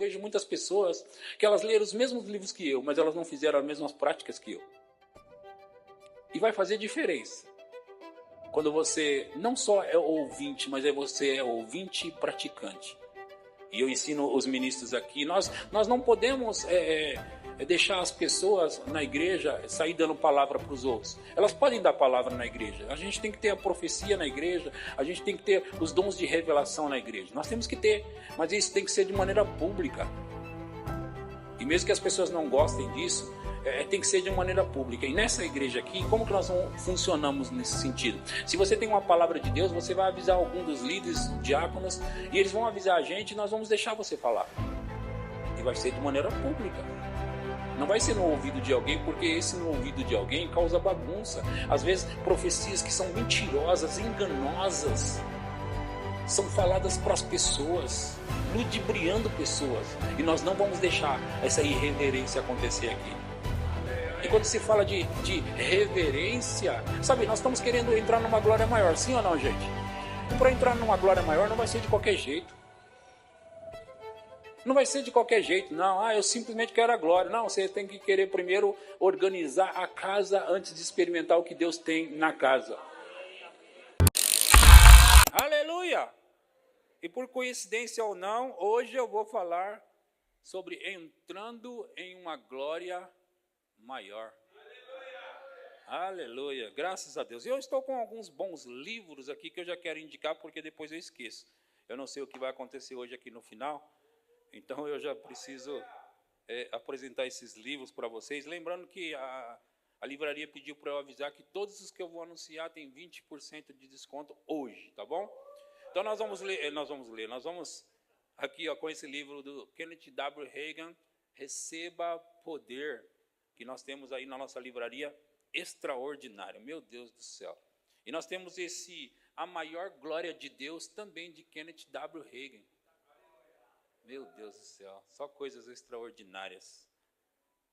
vejo muitas pessoas que elas leram os mesmos livros que eu, mas elas não fizeram as mesmas práticas que eu. E vai fazer diferença. Quando você não só é ouvinte, mas você é ouvinte e praticante. E eu ensino os ministros aqui, nós não podemos deixar as pessoas na igreja sair dando palavra para os outros. Elas podem dar palavra na igreja. A gente tem que ter a profecia na igreja, a gente tem que ter os dons de revelação na igreja. Nós temos que ter, mas isso tem que ser de maneira pública. E mesmo que as pessoas não gostem disso, tem que ser de maneira pública. E nessa igreja aqui, como que nós funcionamos nesse sentido? Se você tem uma palavra de Deus, você vai avisar algum dos líderes, diáconos, e eles vão avisar a gente e nós vamos deixar você falar. E vai ser de maneira pública. Não vai ser no ouvido de alguém, porque esse no ouvido de alguém causa bagunça. Às vezes, profecias que são mentirosas, enganosas, são faladas para as pessoas, ludibriando pessoas. E nós não vamos deixar essa irreverência acontecer aqui. E quando se fala de reverência, sabe, nós estamos querendo entrar numa glória maior, sim ou não, gente? E para entrar numa glória maior não vai ser de qualquer jeito. Não vai ser de qualquer jeito, não. Eu simplesmente quero a glória. Não, você tem que querer primeiro organizar a casa antes de experimentar o que Deus tem na casa. Aleluia! E por coincidência ou não, hoje eu vou falar sobre entrando em uma glória maior. Aleluia! Graças a Deus. E eu estou com alguns bons livros aqui que eu já quero indicar, porque depois eu esqueço. Eu não sei o que vai acontecer hoje aqui no final. Então eu já preciso apresentar esses livros para vocês. Lembrando que a livraria pediu para eu avisar que todos os que eu vou anunciar têm 20% de desconto hoje, tá bom? Então nós vamos aqui com esse livro do Kenneth W. Hagin, Receba Poder, que nós temos aí na nossa livraria, extraordinário, meu Deus do céu. E nós temos A Maior Glória de Deus, também de Kenneth W. Hagin. Meu Deus do céu, só coisas extraordinárias.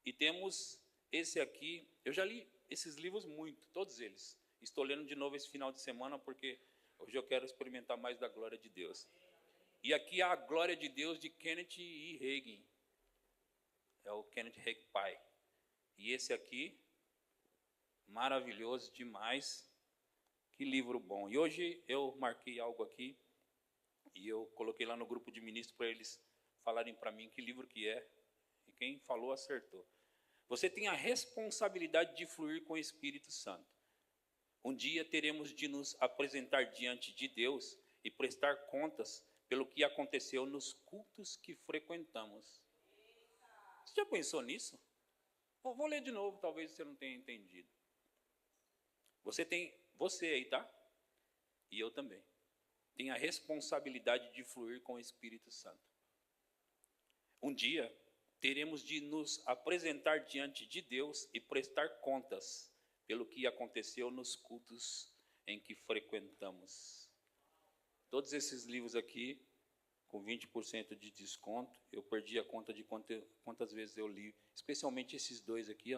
E temos esse aqui, eu já li esses livros muito, todos eles. Estou lendo de novo esse final de semana, porque hoje eu quero experimentar mais da glória de Deus. E aqui há a glória de Deus de Kenneth E. Hagin. É o Kenneth Hagin pai. E esse aqui, maravilhoso demais. Que livro bom. E hoje eu marquei algo aqui. E eu coloquei lá no grupo de ministros para eles falarem para mim que livro que é. E quem falou acertou. Você tem a responsabilidade de fluir com o Espírito Santo. Um dia teremos de nos apresentar diante de Deus e prestar contas pelo que aconteceu nos cultos que frequentamos. Você já pensou nisso? Vou ler de novo, talvez você não tenha entendido. Você aí, tá? E eu também. Tem a responsabilidade de fluir com o Espírito Santo. Um dia, teremos de nos apresentar diante de Deus e prestar contas pelo que aconteceu nos cultos em que frequentamos. Todos esses livros aqui, com 20% de desconto, eu perdi a conta de quantas vezes eu li, especialmente esses dois aqui,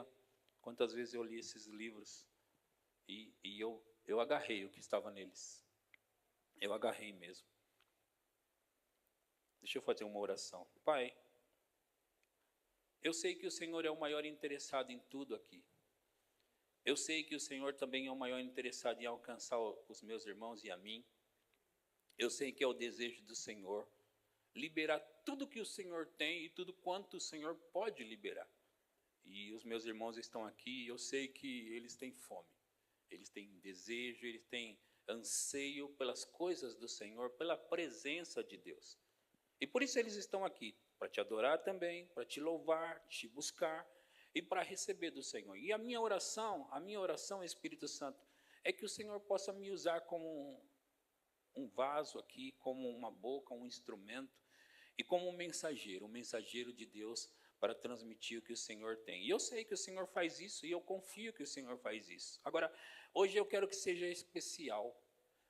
quantas vezes eu li esses livros, e eu agarrei o que estava neles. Eu agarrei mesmo. Deixa eu fazer uma oração. Pai, eu sei que o Senhor é o maior interessado em tudo aqui. Eu sei que o Senhor também é o maior interessado em alcançar os meus irmãos e a mim. Eu sei que é o desejo do Senhor liberar tudo que o Senhor tem e tudo quanto o Senhor pode liberar. E os meus irmãos estão aqui e eu sei que eles têm fome. Eles têm desejo, eles têm anseio pelas coisas do Senhor, pela presença de Deus. E por isso eles estão aqui, para te adorar também, para te louvar, te buscar e para receber do Senhor. E a minha oração, Espírito Santo, é que o Senhor possa me usar como um vaso aqui, como uma boca, um instrumento, e como um mensageiro de Deus para transmitir o que o Senhor tem. E eu sei que o Senhor faz isso, e eu confio que o Senhor faz isso. Agora, hoje eu quero que seja especial.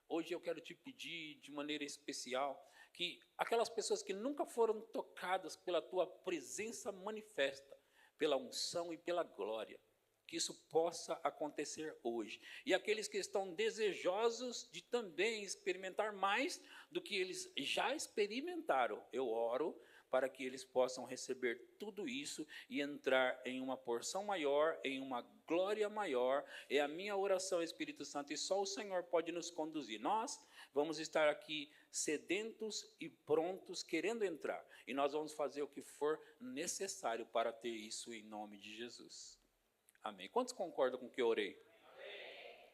Hoje eu quero te pedir de maneira especial que aquelas pessoas que nunca foram tocadas pela tua presença manifesta, pela unção e pela glória, que isso possa acontecer hoje. E aqueles que estão desejosos de também experimentar mais do que eles já experimentaram, eu oro para que eles possam receber tudo isso e entrar em uma porção maior, em uma glória maior. É a minha oração, Espírito Santo, e só o Senhor pode nos conduzir. Nós vamos estar aqui sedentos e prontos, querendo entrar. E nós vamos fazer o que for necessário para ter isso em nome de Jesus. Amém. Quantos concordam com o que eu orei?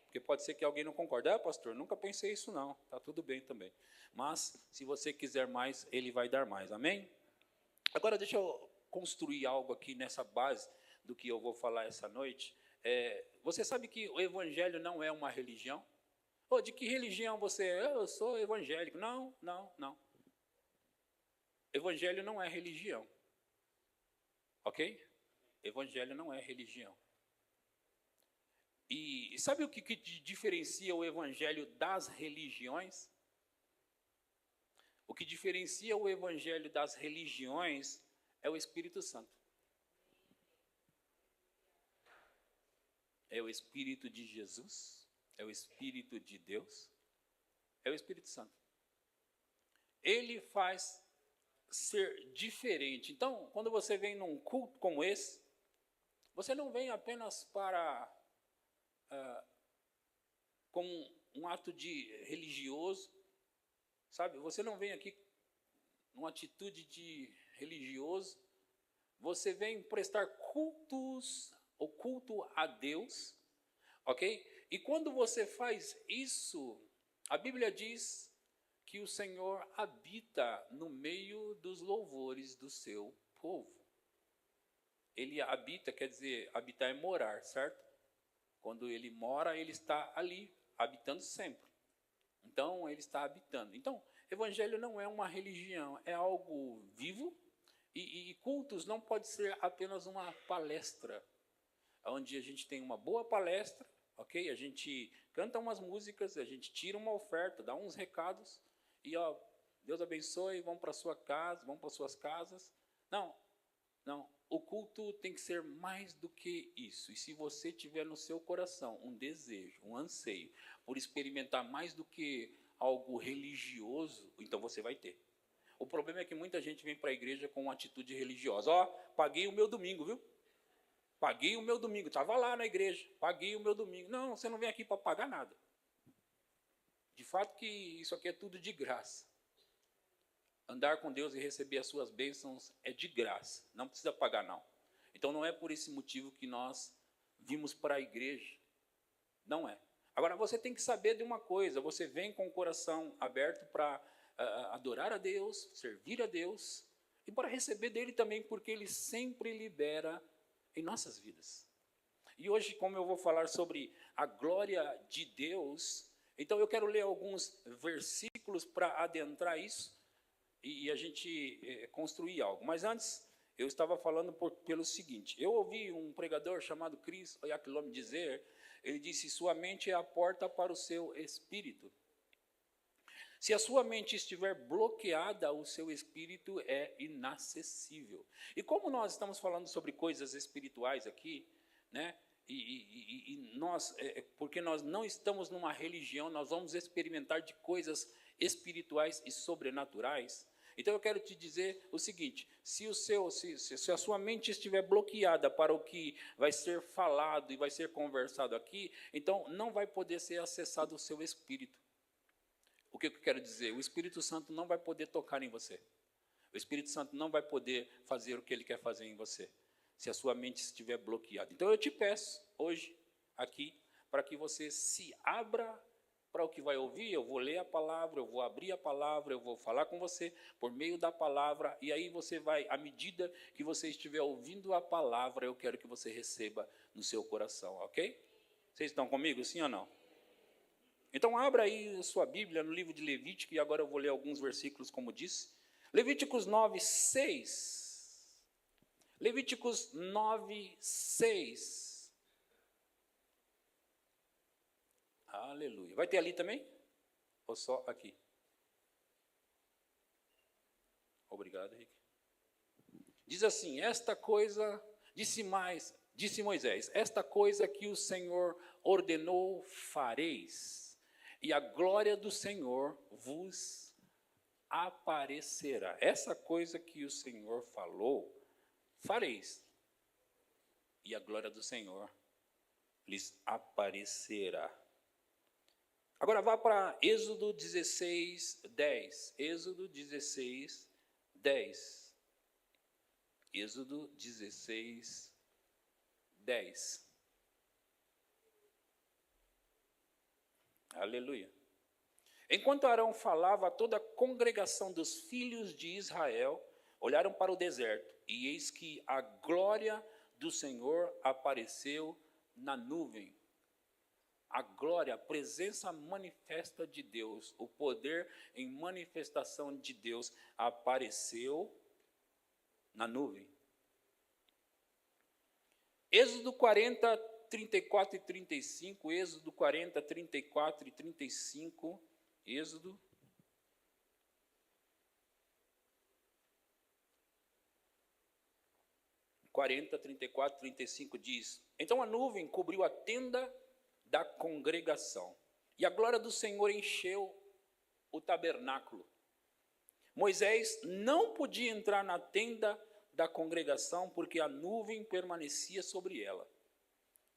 Porque pode ser que alguém não concorde. Pastor, nunca pensei isso não. Está tudo bem também. Mas, se você quiser mais, Ele vai dar mais. Amém? Agora, deixa eu construir algo aqui nessa base do que eu vou falar essa noite. Você sabe que o Evangelho não é uma religião? De que religião você é? Eu sou evangélico. Não. Evangelho não é religião. Ok? Evangelho não é religião. E sabe o que diferencia o Evangelho das religiões? O que diferencia o Evangelho das religiões é o Espírito Santo. É o Espírito de Jesus, é o Espírito de Deus, é o Espírito Santo. Ele faz ser diferente. Então, quando você vem num culto como esse, você não vem apenas para como um ato de religioso, sabe? Você não vem aqui numa atitude de religioso, você vem prestar o culto a Deus, ok? E quando você faz isso, a Bíblia diz que o Senhor habita no meio dos louvores do seu povo. Ele habita, quer dizer, habitar é morar, certo? Quando ele mora, ele está ali, habitando sempre. Então, ele está habitando. Então, Evangelho não é uma religião, é algo vivo. E cultos não pode ser apenas uma palestra, onde a gente tem uma boa palestra, ok? A gente canta umas músicas, a gente tira uma oferta, dá uns recados, e Deus abençoe, vão para sua casa, vão para suas casas. Não. O culto tem que ser mais do que isso. E se você tiver no seu coração um desejo, um anseio por experimentar mais do que algo religioso, então você vai ter. O problema é que muita gente vem para a igreja com uma atitude religiosa. Paguei o meu domingo, viu? Paguei o meu domingo. Estava lá na igreja. Paguei o meu domingo. Não, você não vem aqui para pagar nada. De fato que isso aqui é tudo de graça. Andar com Deus e receber as suas bênçãos é de graça. Não precisa pagar, não. Então, não é por esse motivo que nós vimos para a igreja. Não é. Agora, você tem que saber de uma coisa. Você vem com o coração aberto para adorar a Deus, servir a Deus, e para receber dele também, porque ele sempre libera em nossas vidas. E hoje, como eu vou falar sobre a glória de Deus, então eu quero ler alguns versículos para adentrar isso, e a gente construir algo. Mas antes, eu estava falando pelo seguinte, eu ouvi um pregador chamado Chris Oyakhilome dizer, ele disse, sua mente é a porta para o seu espírito. Se a sua mente estiver bloqueada, o seu espírito é inacessível. E como nós estamos falando sobre coisas espirituais aqui, né? E nós, porque nós não estamos numa religião, nós vamos experimentar de coisas espirituais e sobrenaturais. Então eu quero te dizer o seguinte, se a sua mente estiver bloqueada para o que vai ser falado e vai ser conversado aqui, então não vai poder ser acessado o seu espírito. O que eu quero dizer? O Espírito Santo não vai poder tocar em você. O Espírito Santo não vai poder fazer o que ele quer fazer em você, se a sua mente estiver bloqueada. Então eu te peço hoje, aqui, para que você se abra para o que vai ouvir. Eu vou ler a palavra, eu vou abrir a palavra, eu vou falar com você por meio da palavra, e aí você vai, à medida que você estiver ouvindo a palavra, eu quero que você receba no seu coração, ok? Vocês estão comigo, sim ou não? Então abra aí a sua Bíblia no livro de Levítico, e agora eu vou ler alguns versículos como disse. Levíticos 9, 6. Levíticos 9, 6. Aleluia. Vai ter ali também? Ou só aqui? Obrigado, Henrique. Diz assim, esta coisa, disse mais, Disse Moisés: esta coisa que o Senhor ordenou fareis, e a glória do Senhor vos aparecerá. Essa coisa que o Senhor falou, fareis, e a glória do Senhor lhes aparecerá. Agora vá para Êxodo 16, 10. Êxodo 16, 10. Êxodo 16, 10. Aleluia. Enquanto Arão falava, toda a congregação dos filhos de Israel olharam para o deserto, e eis que a glória do Senhor apareceu na nuvem. A glória, a presença manifesta de Deus, o poder em manifestação de Deus apareceu na nuvem. Êxodo 40, 34 e 35, Êxodo 40, 34 e 35, Êxodo 40, 34, 35 diz: então a nuvem cobriu a tenda da congregação, e a glória do Senhor encheu o tabernáculo. Moisés não podia entrar na tenda da congregação, porque a nuvem permanecia sobre ela,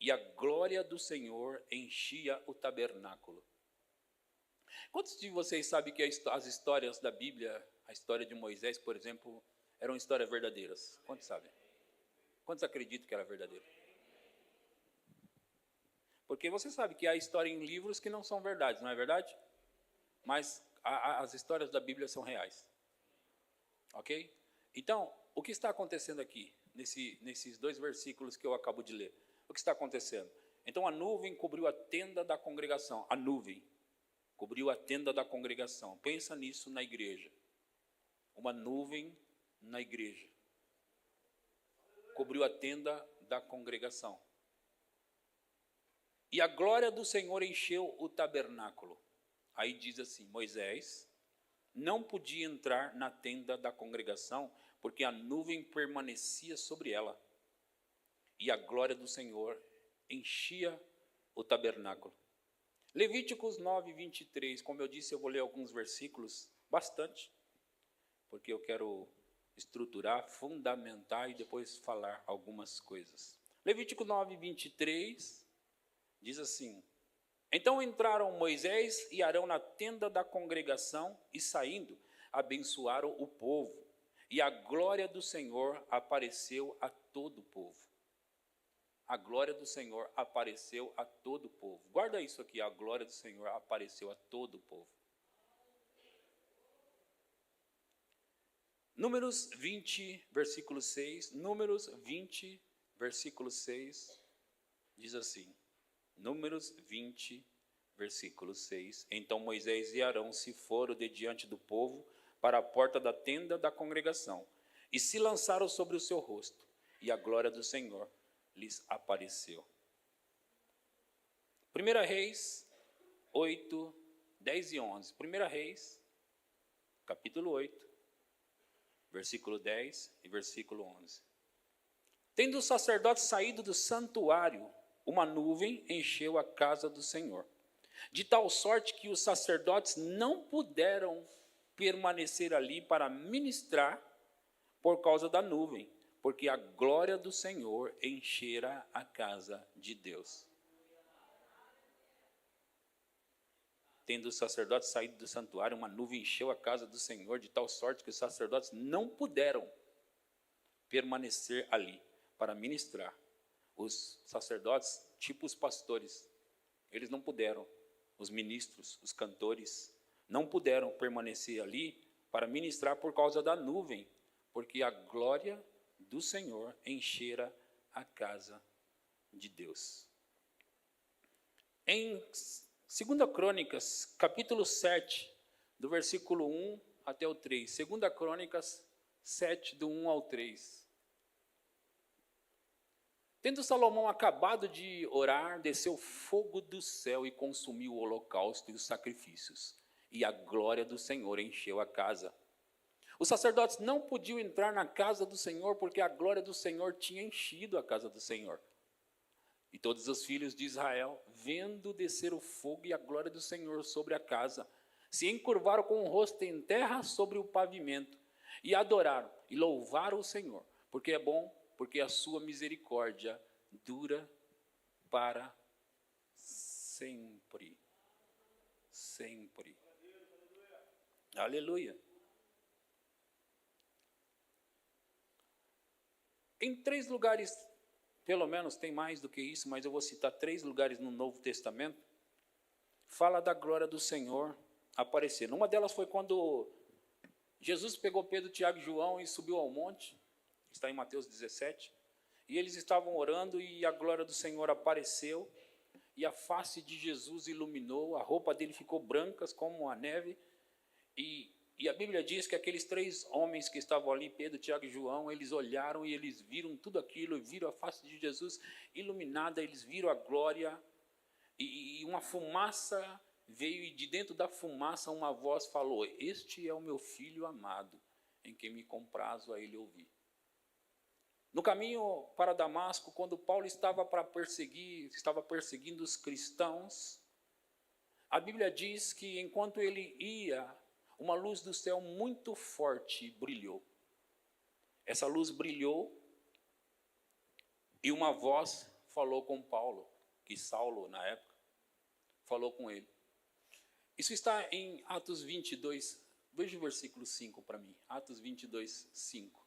e a glória do Senhor enchia o tabernáculo. Quantos de vocês sabem que as histórias da Bíblia, a história de Moisés, por exemplo, eram histórias verdadeiras? Quantos sabem? Quantos acreditam que era verdadeiro? Porque você sabe que há história em livros que não são verdades, não é verdade? Mas as histórias da Bíblia são reais. Ok? Então, o que está acontecendo aqui, nesses dois versículos que eu acabo de ler? O que está acontecendo? Então, a nuvem cobriu a tenda da congregação. A nuvem cobriu a tenda da congregação. Pensa nisso na igreja. Uma nuvem na igreja. Cobriu a tenda da congregação. E a glória do Senhor encheu o tabernáculo. Aí diz assim: Moisés não podia entrar na tenda da congregação, porque a nuvem permanecia sobre ela, e a glória do Senhor enchia o tabernáculo. Levíticos 9, 23, como eu disse, eu vou ler alguns versículos, bastante, porque eu quero estruturar, fundamentar e depois falar algumas coisas. Levítico 9, 23, diz assim: então entraram Moisés e Arão na tenda da congregação e, saindo, abençoaram o povo. E a glória do Senhor apareceu a todo o povo. A glória do Senhor apareceu a todo o povo. Guarda isso aqui: a glória do Senhor apareceu a todo o povo. Números 20, versículo 6. Números 20, versículo 6, diz assim. Números 20, versículo 6. Então Moisés e Arão se foram de diante do povo para a porta da tenda da congregação e se lançaram sobre o seu rosto, e a glória do Senhor lhes apareceu. 1 Reis 8, 10 e 11. 1 Reis, capítulo 8, versículo 10 e versículo 11. Tendo os sacerdotes saído do santuário, uma nuvem encheu a casa do Senhor, de tal sorte que os sacerdotes não puderam permanecer ali para ministrar por causa da nuvem, porque a glória do Senhor enchera a casa de Deus. Tendo os sacerdotes saído do santuário, uma nuvem encheu a casa do Senhor, de tal sorte que os sacerdotes não puderam permanecer ali para ministrar. Os sacerdotes, tipo os pastores, eles não puderam. Os ministros, os cantores, não puderam permanecer ali para ministrar por causa da nuvem, porque a glória do Senhor enchera a casa de Deus. Em 2 Crônicas, capítulo 7, do versículo 1 até o 3. 2 Crônicas 7, do 1 ao 3. Tendo Salomão acabado de orar, desceu fogo do céu e consumiu o holocausto e os sacrifícios, e a glória do Senhor encheu a casa. Os sacerdotes não podiam entrar na casa do Senhor porque a glória do Senhor tinha enchido a casa do Senhor. E todos os filhos de Israel, vendo descer o fogo e a glória do Senhor sobre a casa, se encurvaram com o rosto em terra sobre o pavimento, e adoraram e louvaram o Senhor, porque é bom, porque a sua misericórdia dura para sempre. Sempre. Aleluia. Em 3 lugares, pelo menos tem mais do que isso, mas eu vou citar 3 lugares no Novo Testamento, fala da glória do Senhor aparecer. Uma delas foi quando Jesus pegou Pedro, Tiago e João e subiu ao monte, está em Mateus 17, e eles estavam orando e a glória do Senhor apareceu, e a face de Jesus iluminou, a roupa dele ficou branca como a neve, e a Bíblia diz que aqueles 3 homens que estavam ali, Pedro, Tiago e João, eles olharam e eles viram tudo aquilo, viram a face de Jesus iluminada, eles viram a glória, e uma fumaça veio, e de dentro da fumaça uma voz falou: este é o meu filho amado, em quem me comprazo a ele ouvir. No caminho para Damasco, quando Paulo estava perseguindo os cristãos, a Bíblia diz que enquanto ele ia, uma luz do céu muito forte brilhou. Essa luz brilhou e uma voz falou com Paulo, que Saulo, na época, falou com ele. Isso está em Atos 22, veja o versículo 5 para mim. Atos 22, 5.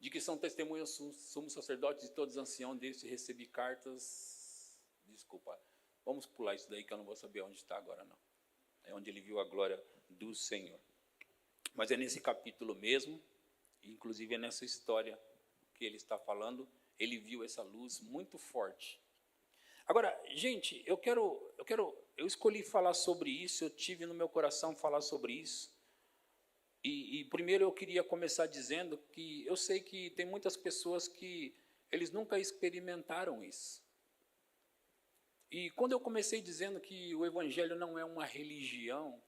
De que são testemunhas somos sacerdotes e todos anciãos desse recebi cartas. Desculpa, vamos pular isso daí que eu não vou saber onde está agora não. É onde ele viu a glória do Senhor. Mas é nesse capítulo mesmo, inclusive é nessa história que ele está falando, ele viu essa luz muito forte. Agora, gente, eu escolhi falar sobre isso, eu tive no meu coração falar sobre isso. E primeiro eu queria começar dizendo que eu sei que tem muitas pessoas que eles nunca experimentaram isso. E quando eu comecei dizendo que o Evangelho não é uma religião,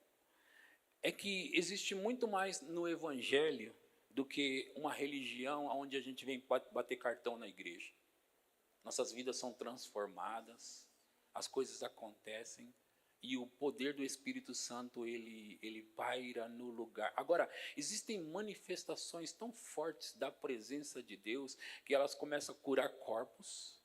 é que existe muito mais no Evangelho do que uma religião onde a gente vem bater cartão na igreja. Nossas vidas são transformadas, as coisas acontecem, e o poder do Espírito Santo, ele paira no lugar. Agora, existem manifestações tão fortes da presença de Deus, que elas começam a curar corpos,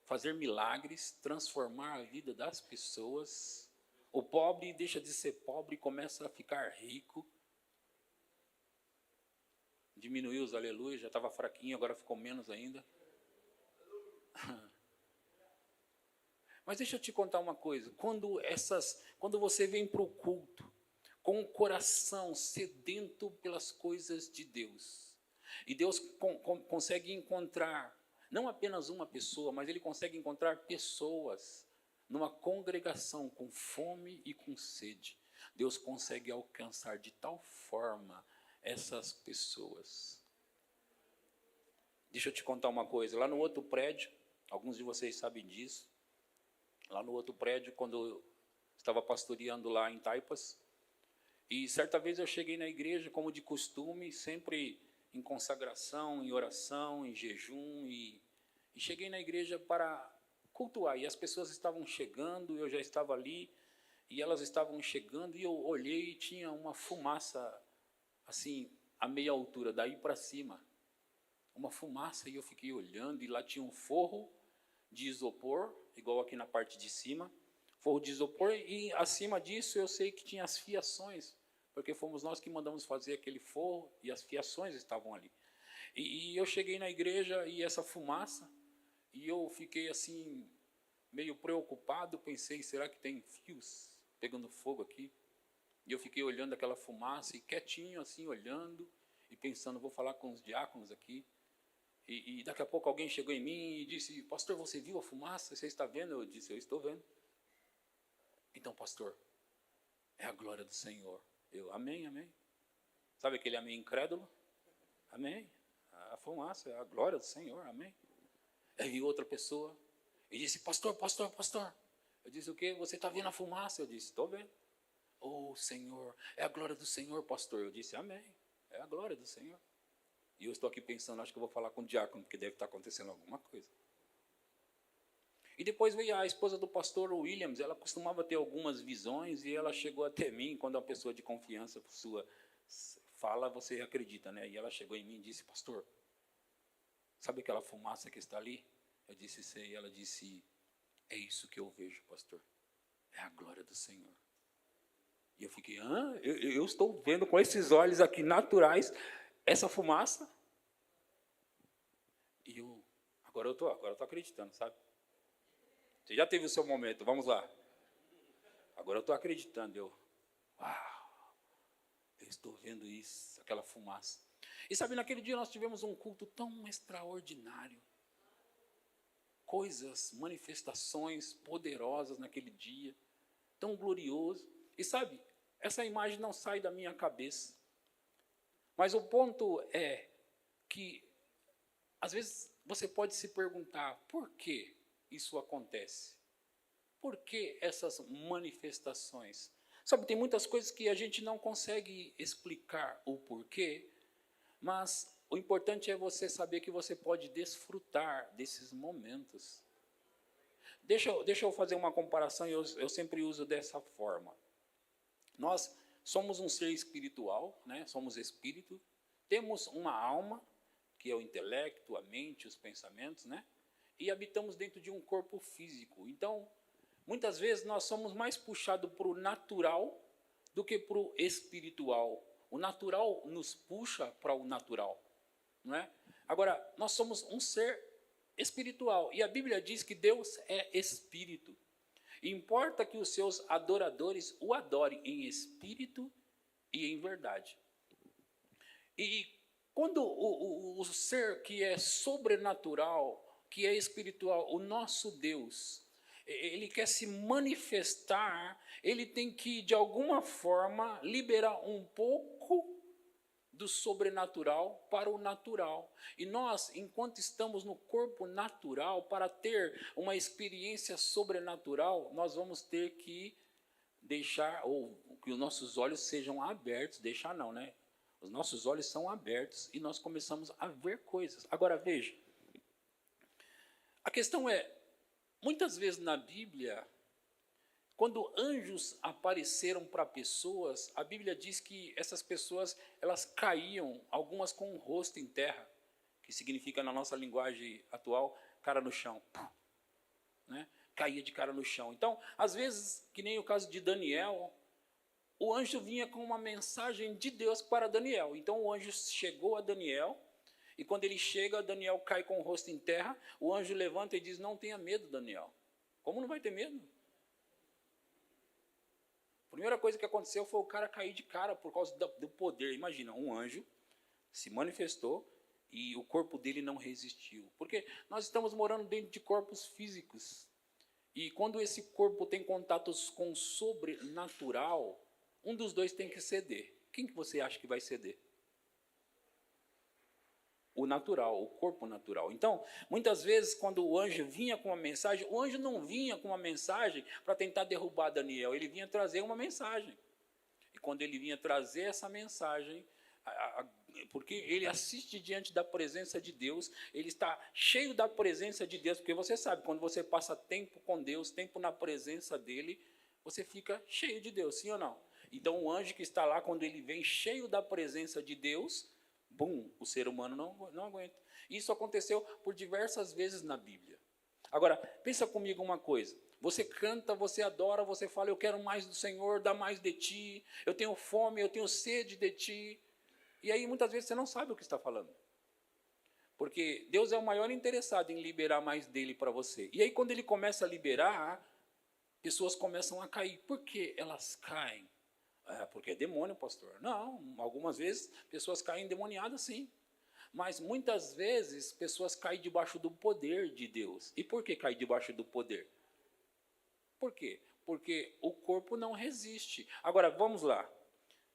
fazer milagres, transformar a vida das pessoas. O pobre deixa de ser pobre e começa a ficar rico. Diminuiu os aleluia, já estava fraquinho, agora ficou menos ainda. Mas deixa eu te contar uma coisa, quando você vem para o culto com o coração sedento pelas coisas de Deus, e Deus consegue encontrar, não apenas uma pessoa, mas Ele consegue encontrar pessoas numa congregação com fome e com sede, Deus consegue alcançar de tal forma essas pessoas. Deixa eu te contar uma coisa, lá no outro prédio, alguns de vocês sabem disso, lá no outro prédio, quando eu estava pastoreando lá em Taipas, e certa vez eu cheguei na igreja, como de costume, sempre em consagração, em oração, em jejum, e cheguei na igreja para cultuar, e as pessoas estavam chegando, eu já estava ali, e elas estavam chegando, e eu olhei e tinha uma fumaça, assim, a meia altura, daí para cima, uma fumaça, e eu fiquei olhando, e lá tinha um forro de isopor, igual aqui na parte de cima, forro de isopor, e acima disso eu sei que tinha as fiações, porque fomos nós que mandamos fazer aquele forro, e as fiações estavam ali. E eu cheguei na igreja, e essa fumaça, e eu fiquei assim, meio preocupado, pensei, será que tem fios pegando fogo aqui? E eu fiquei olhando aquela fumaça, e quietinho assim, olhando, e pensando, vou falar com os diáconos aqui. E daqui a pouco alguém chegou em mim e disse, pastor, você viu a fumaça? Você está vendo? Eu disse, eu estou vendo. Então, pastor, é a glória do Senhor. Eu, amém, amém. Sabe aquele amém incrédulo? Amém. A fumaça é a glória do Senhor, amém. Aí outra pessoa e disse, pastor, Eu disse, o quê? Você está vendo a fumaça? Eu disse, estou vendo. Oh, Senhor, é a glória do Senhor, pastor. Eu disse, amém, é a glória do Senhor. E eu estou aqui pensando, acho que eu vou falar com o diácono, porque deve estar acontecendo alguma coisa. E depois veio a esposa do pastor Williams, ela costumava ter algumas visões, e ela chegou até mim, quando uma pessoa de confiança sua fala, você acredita, né? E ela chegou em mim e disse, pastor, sabe aquela fumaça que está ali? Eu disse, sei. Ela disse, é isso que eu vejo, pastor. É a glória do Senhor. E eu fiquei, eu estou vendo com esses olhos aqui naturais essa fumaça? E agora eu estou acreditando, sabe? Você já teve o seu momento, vamos lá. Agora eu estou acreditando, uau, eu estou vendo isso, aquela fumaça. E sabe, naquele dia nós tivemos um culto tão extraordinário. Coisas, manifestações poderosas naquele dia, tão glorioso. E sabe, essa imagem não sai da minha cabeça. Mas o ponto é que, às vezes, você pode se perguntar, por que isso acontece? Por que essas manifestações? Sabe, tem muitas coisas que a gente não consegue explicar o porquê, mas o importante é você saber que você pode desfrutar desses momentos. Deixa eu fazer uma comparação, e eu sempre uso dessa forma. Nós somos um ser espiritual, né? Somos espírito, temos uma alma, que é o intelecto, a mente, os pensamentos, né? E habitamos dentro de um corpo físico. Então, muitas vezes nós somos mais puxados para o natural do que para o espiritual. O natural nos puxa para o natural, não é? Agora, nós somos um ser espiritual, e a Bíblia diz que Deus é espírito. Importa que os seus adoradores o adorem em espírito e em verdade. E quando o ser que é sobrenatural, que é espiritual, o nosso Deus, ele quer se manifestar, ele tem que, de alguma forma, liberar um pouco do sobrenatural para o natural. E nós, enquanto estamos no corpo natural, para ter uma experiência sobrenatural, nós vamos ter que deixar, ou que os nossos olhos sejam abertos, deixar não, né? Os nossos olhos são abertos e nós começamos a ver coisas. Agora veja, a questão é, muitas vezes na Bíblia, quando anjos apareceram para pessoas, a Bíblia diz que essas pessoas, elas caíam, algumas com o rosto em terra, que significa na nossa linguagem atual, cara no chão, né? Caía de cara no chão. Então, às vezes, que nem o caso de Daniel, o anjo vinha com uma mensagem de Deus para Daniel. Então, o anjo chegou a Daniel, e quando ele chega, Daniel cai com o rosto em terra, o anjo levanta e diz, não tenha medo, Daniel. Como não vai ter medo? A primeira coisa que aconteceu foi o cara cair de cara por causa do poder. Imagina, um anjo se manifestou e o corpo dele não resistiu. Porque nós estamos morando dentro de corpos físicos. E quando esse corpo tem contatos com o sobrenatural, um dos dois tem que ceder. Quem que você acha que vai ceder? O natural, o corpo natural. Então, muitas vezes, quando o anjo vinha com uma mensagem, o anjo não vinha com uma mensagem para tentar derrubar Daniel, ele vinha trazer uma mensagem. E quando ele vinha trazer essa mensagem, porque ele assiste diante da presença de Deus, ele está cheio da presença de Deus, porque você sabe, quando você passa tempo com Deus, tempo na presença dele, você fica cheio de Deus, sim ou não? Então, o anjo que está lá, quando ele vem cheio da presença de Deus, o ser humano não aguenta. Isso aconteceu por diversas vezes na Bíblia. Agora, pensa comigo uma coisa. Você canta, você adora, você fala, eu quero mais do Senhor, dá mais de ti, eu tenho fome, eu tenho sede de ti. E aí, muitas vezes, você não sabe o que está falando. Porque Deus é o maior interessado em liberar mais dele para você. E aí, quando ele começa a liberar, pessoas começam a cair. Por que elas caem? Porque é demônio, pastor. Não, algumas vezes pessoas caem endemoniadas, sim. Mas muitas vezes pessoas caem debaixo do poder de Deus. E por que caem debaixo do poder? Por quê? Porque o corpo não resiste. Agora, vamos lá.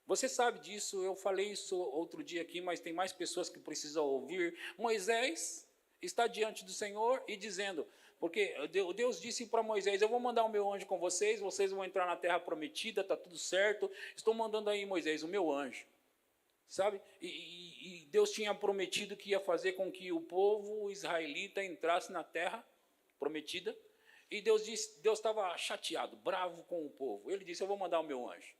Você sabe disso, eu falei isso outro dia aqui, mas tem mais pessoas que precisam ouvir. Moisés está diante do Senhor e dizendo, Porque Deus disse para Moisés, eu vou mandar o meu anjo com vocês, vocês vão entrar na terra prometida, está tudo certo, estou mandando aí, Moisés, o meu anjo. Sabe? E Deus tinha prometido que ia fazer com que o povo israelita entrasse na terra prometida. E Deus estava chateado, bravo com o povo. Ele disse, eu vou mandar o meu anjo.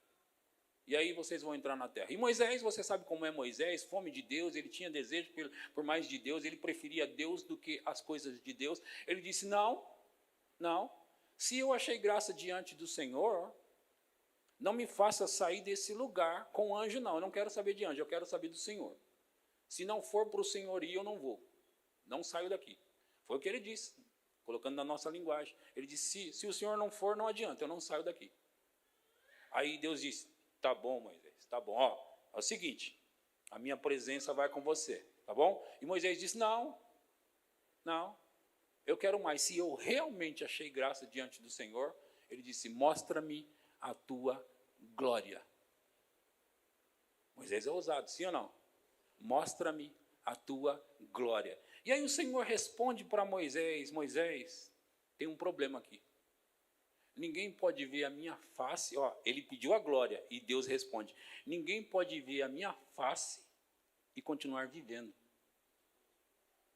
E aí vocês vão entrar na terra. E Moisés, você sabe como é Moisés, fome de Deus, ele tinha desejo por mais de Deus, ele preferia Deus do que as coisas de Deus. Ele disse, não, se eu achei graça diante do Senhor, não me faça sair desse lugar com anjo, não. Eu não quero saber de anjo, eu quero saber do Senhor. Se não for para o Senhor ir, eu não vou. Não saio daqui. Foi o que ele disse, colocando na nossa linguagem. Ele disse, se o Senhor não for, não adianta, eu não saio daqui. Aí Deus disse, tá bom, Moisés, tá bom. Ó, é o seguinte, a minha presença vai com você, tá bom? E Moisés disse, não, eu quero mais. Se eu realmente achei graça diante do Senhor, ele disse, mostra-me a tua glória. Moisés é ousado, sim ou não? Mostra-me a tua glória. E aí o Senhor responde para Moisés, Moisés, tem um problema aqui. Ninguém pode ver a minha face, ó, ele pediu a glória e Deus responde, ninguém pode ver a minha face e continuar vivendo.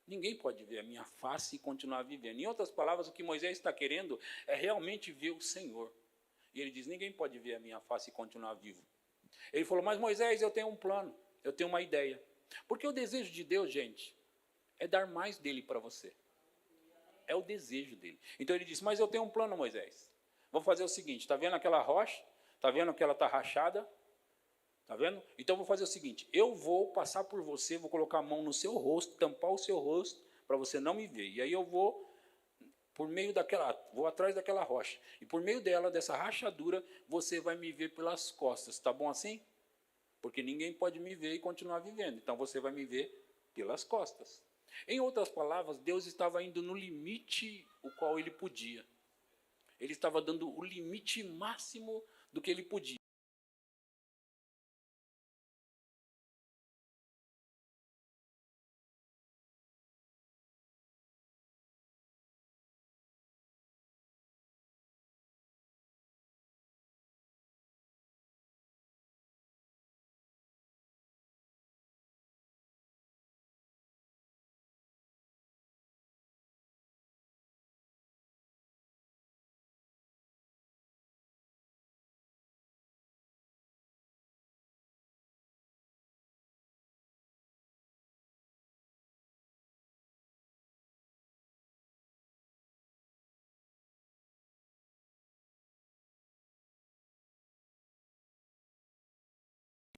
Ninguém pode ver a minha face e continuar vivendo. Em outras palavras, o que Moisés está querendo é realmente ver o Senhor. E ele diz, ninguém pode ver a minha face e continuar vivo. Ele falou, mas Moisés, eu tenho um plano, eu tenho uma ideia. Porque o desejo de Deus, gente, é dar mais dele para você. É o desejo dele. Então ele disse, mas eu tenho um plano, Moisés. Vou fazer o seguinte, está vendo aquela rocha? Está vendo que ela está rachada? Está vendo? Então vou fazer o seguinte, eu vou passar por você, vou colocar a mão no seu rosto, tampar o seu rosto, para você não me ver. E aí eu vou... vou atrás daquela rocha, e por meio dela, dessa rachadura, você vai me ver pelas costas, tá bom assim? Porque ninguém pode me ver e continuar vivendo, então você vai me ver pelas costas. Em outras palavras, Deus estava indo no limite o qual ele podia. Ele estava dando o limite máximo do que ele podia.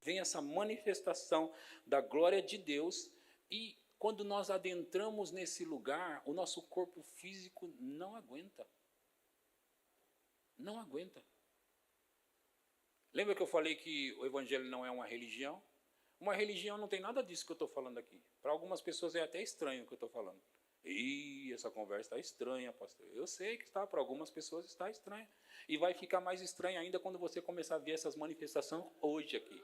Vem essa manifestação da glória de Deus e quando nós adentramos nesse lugar, o nosso corpo físico não aguenta. Não aguenta. Lembra que eu falei que o evangelho não é uma religião? Uma religião não tem nada disso que eu estou falando aqui. Para algumas pessoas é até estranho o que eu estou falando. Ih, essa conversa está estranha, pastor. Eu sei que está, para algumas pessoas está estranha. E vai ficar mais estranha ainda quando você começar a ver essas manifestações hoje aqui.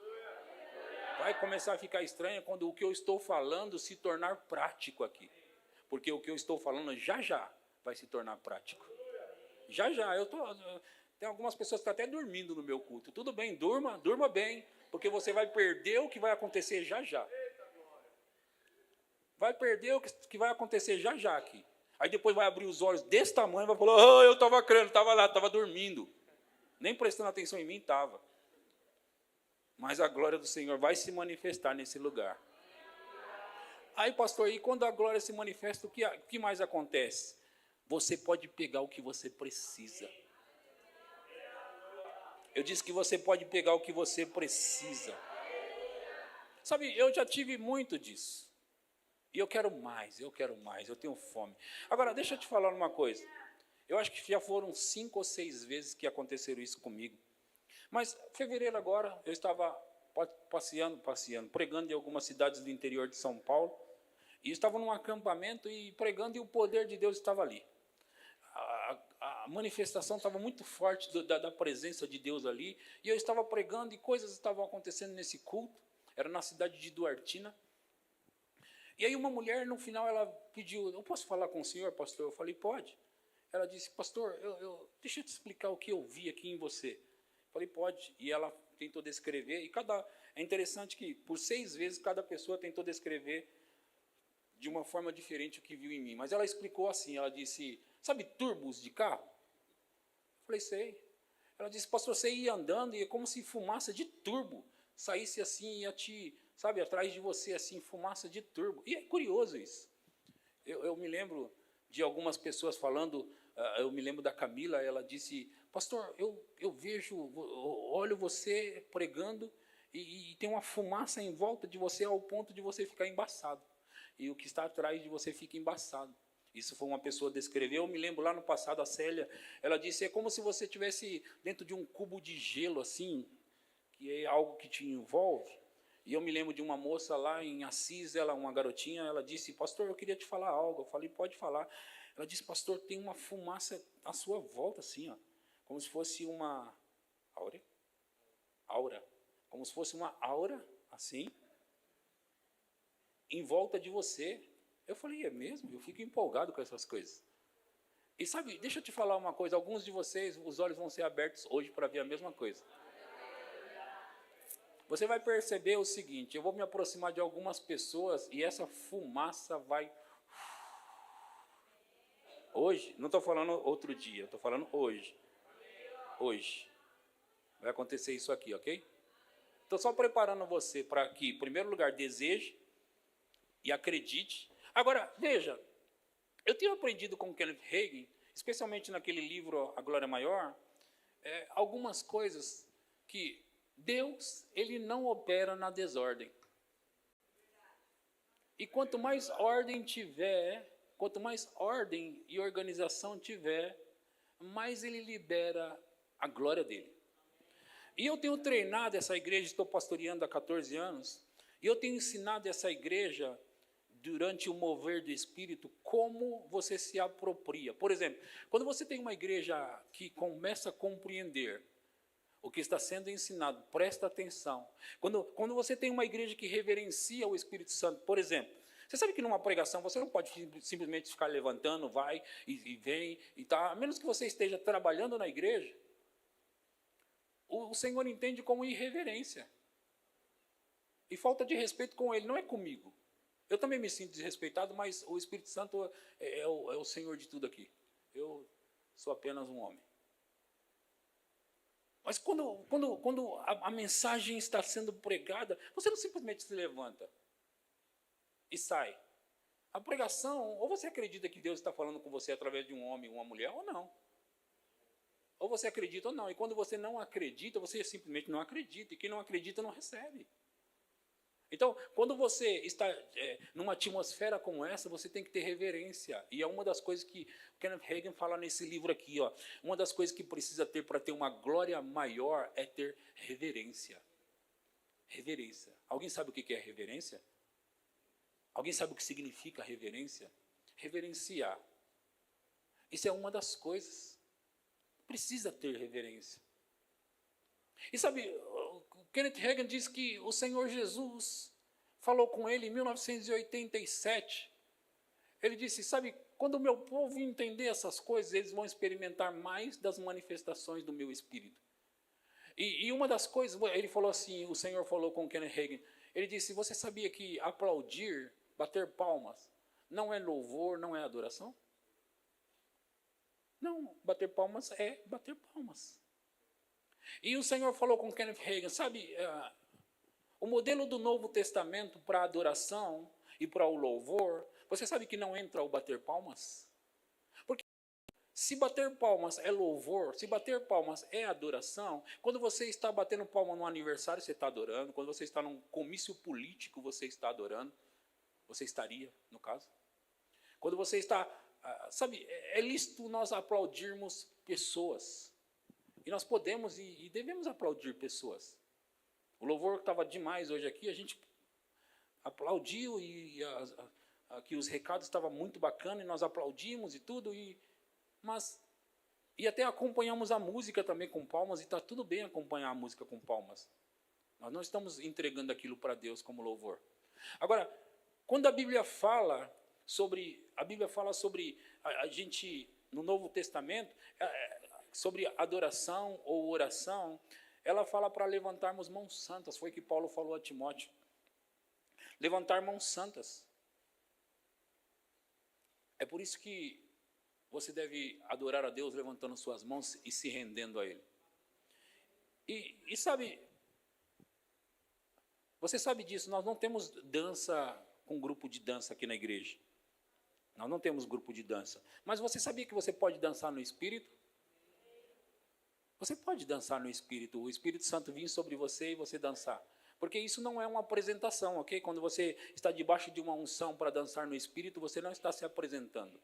Vai começar a ficar estranha quando o que eu estou falando se tornar prático aqui. Porque o que eu estou falando já vai se tornar prático. Já. Tem algumas pessoas que estão até dormindo no meu culto. Tudo bem, durma bem, porque você vai perder o que vai acontecer já. Vai perder o que vai acontecer já aqui. Aí depois vai abrir os olhos desse tamanho e vai falar, oh, eu estava crendo, estava lá, estava dormindo. Nem prestando atenção em mim, estava. Mas a glória do Senhor vai se manifestar nesse lugar. Aí, pastor, e quando a glória se manifesta, o que mais acontece? Você pode pegar o que você precisa. Eu disse que você pode pegar o que você precisa. Sabe, eu já tive muito disso. E eu quero mais, eu tenho fome. Agora, deixa eu te falar uma coisa. Eu acho que já foram 5 ou 6 vezes que aconteceram isso comigo. Mas, em fevereiro agora, eu estava passeando, pregando em algumas cidades do interior de São Paulo, e estava num acampamento e pregando, e o poder de Deus estava ali. A manifestação estava muito forte da presença de Deus ali, e eu estava pregando, e coisas estavam acontecendo nesse culto, era na cidade de Duartina. E aí uma mulher, no final, ela pediu, eu posso falar com o senhor, pastor? Eu falei, pode. Ela disse, pastor, deixa eu te explicar o que eu vi aqui em você. Falei, pode. E ela tentou descrever, e é interessante que por 6 vezes cada pessoa tentou descrever de uma forma diferente o que viu em mim. Mas ela explicou assim, ela disse, sabe turbos de carro? Falei, sei. Ela disse, pastor, você ia andando e é como se fumaça de turbo saísse assim e ia sabe, atrás de você, assim, fumaça de turbo. E é curioso isso. Eu me lembro de algumas pessoas falando, eu me lembro da Camila, ela disse, pastor, eu vejo, olho você pregando e tem uma fumaça em volta de você ao ponto de você ficar embaçado. E o que está atrás de você fica embaçado. Isso foi uma pessoa descreveu. Eu me lembro lá no passado, a Célia, ela disse, é como se você estivesse dentro de um cubo de gelo, assim, que é algo que te envolve. E eu me lembro de uma moça lá em Assis, uma garotinha, ela disse, pastor, eu queria te falar algo. Eu falei, pode falar. Ela disse, pastor, tem uma fumaça à sua volta, assim, ó, como se fosse uma aura, como se fosse uma aura, assim, em volta de você. Eu falei, é mesmo? Eu fico empolgado com essas coisas. E sabe, deixa eu te falar uma coisa, alguns de vocês, os olhos vão ser abertos hoje para ver a mesma coisa. Você vai perceber o seguinte, eu vou me aproximar de algumas pessoas e essa fumaça vai... Hoje, não estou falando outro dia, estou falando hoje. Hoje. Vai acontecer isso aqui, ok? Estou só preparando você para que, em primeiro lugar, deseje e acredite. Agora, veja, eu tenho aprendido com Kenneth Hagin, especialmente naquele livro A Glória Maior, algumas coisas que Deus, ele não opera na desordem. E quanto mais ordem tiver, quanto mais ordem e organização tiver, mais ele libera a glória dele. E eu tenho treinado essa igreja, estou pastoreando há 14 anos, e eu tenho ensinado essa igreja, durante o mover do Espírito, como você se apropria. Por exemplo, quando você tem uma igreja que começa a compreender o que está sendo ensinado, presta atenção. Quando você tem uma igreja que reverencia o Espírito Santo, por exemplo, você sabe que numa pregação você não pode simplesmente ficar levantando, vai e vem, e tá, a menos que você esteja trabalhando na igreja, o Senhor entende como irreverência. E falta de respeito com Ele, não é comigo. Eu também me sinto desrespeitado, mas o Espírito Santo é o Senhor de tudo aqui. Eu sou apenas um homem. Mas quando a mensagem está sendo pregada, você não simplesmente se levanta e sai. A pregação, ou você acredita que Deus está falando com você através de um homem, uma mulher, ou não. Ou você acredita ou não. E quando você não acredita, você simplesmente não acredita. E quem não acredita não recebe. Então, quando você está numa atmosfera como essa, você tem que ter reverência. E é uma das coisas que Kenneth Hagin fala nesse livro aqui. Ó, uma das coisas que precisa ter para ter uma glória maior é ter reverência. Reverência. Alguém sabe o que é reverência? Alguém sabe o que significa reverência? Reverenciar. Isso é uma das coisas. Precisa ter reverência. E sabe, Kenneth Hagin diz que o Senhor Jesus falou com ele em 1987. Ele disse, sabe, quando o meu povo entender essas coisas, eles vão experimentar mais das manifestações do meu Espírito. E uma das coisas, ele falou assim, o Senhor falou com Kenneth Hagin, ele disse, você sabia que aplaudir, bater palmas, não é louvor, não é adoração? Não, bater palmas é bater palmas. E o Senhor falou com Kenneth Hagin, sabe, o modelo do Novo Testamento para a adoração e para o louvor, você sabe que não entra o bater palmas? Porque se bater palmas é louvor, se bater palmas é adoração, quando você está batendo palma no aniversário, você está adorando, quando você está num comício político, você está adorando, você estaria, no caso. Quando você está, sabe, é lícito nós aplaudirmos pessoas. E nós podemos e devemos aplaudir pessoas. O louvor estava demais hoje aqui, a gente aplaudiu e aqui os recados estavam muito bacanas, e nós aplaudimos e tudo, e até acompanhamos a música também com palmas, e está tudo bem acompanhar a música com palmas. Nós não estamos entregando aquilo para Deus como louvor. Agora, quando a Bíblia fala sobre a gente no Novo Testamento, sobre adoração ou oração, ela fala para levantarmos mãos santas. Foi o que Paulo falou a Timóteo. Levantar mãos santas. É por isso que você deve adorar a Deus levantando suas mãos e se rendendo a Ele. E sabe, você sabe disso, nós não temos dança com grupo de dança aqui na igreja. Nós não temos grupo de dança. Mas você sabia que você pode dançar no Espírito? Você pode dançar no Espírito. O Espírito Santo vir sobre você e você dançar. Porque isso não é uma apresentação, ok? Quando você está debaixo de uma unção para dançar no Espírito, você não está se apresentando.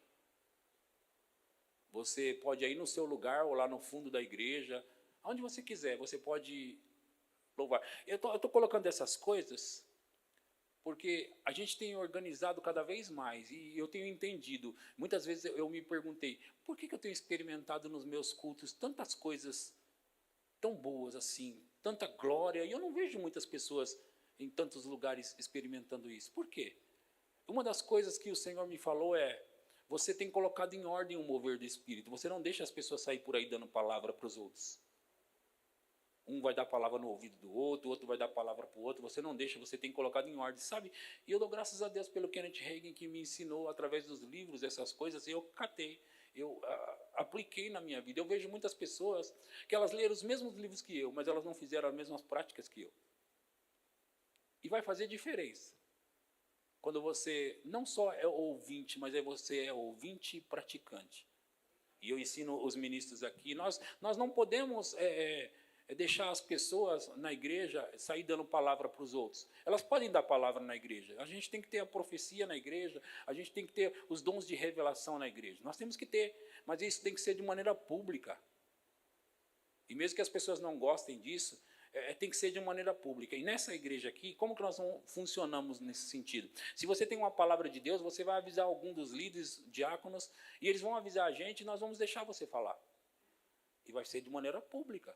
Você pode ir no seu lugar ou lá no fundo da igreja, onde você quiser, você pode louvar. Eu estou colocando essas coisas porque a gente tem organizado cada vez mais e eu tenho entendido. Muitas vezes eu me perguntei, por que eu tenho experimentado nos meus cultos tantas coisas tão boas assim, tanta glória, e eu não vejo muitas pessoas em tantos lugares experimentando isso. Por quê? Uma das coisas que o Senhor me falou é, você tem colocado em ordem o mover do Espírito, você não deixa as pessoas sair por aí dando palavra para os outros. Um vai dar palavra no ouvido do outro, o outro vai dar palavra para o outro, você não deixa, você tem colocado em ordem, sabe? E eu dou graças a Deus pelo Kenneth Hagin, que me ensinou através dos livros essas coisas, e eu catei, eu apliquei na minha vida. Eu vejo muitas pessoas que elas leram os mesmos livros que eu, mas elas não fizeram as mesmas práticas que eu. E vai fazer diferença. Quando você não só é ouvinte, mas você é ouvinte e praticante. E eu ensino os ministros aqui, nós não podemos deixar as pessoas na igreja sair dando palavra para os outros. Elas podem dar palavra na igreja. A gente tem que ter a profecia na igreja, a gente tem que ter os dons de revelação na igreja. Nós temos que ter, mas isso tem que ser de maneira pública. E mesmo que as pessoas não gostem disso, tem que ser de maneira pública. E nessa igreja aqui, como que nós funcionamos nesse sentido? Se você tem uma palavra de Deus, você vai avisar algum dos líderes, diáconos, e eles vão avisar a gente e nós vamos deixar você falar. E vai ser de maneira pública.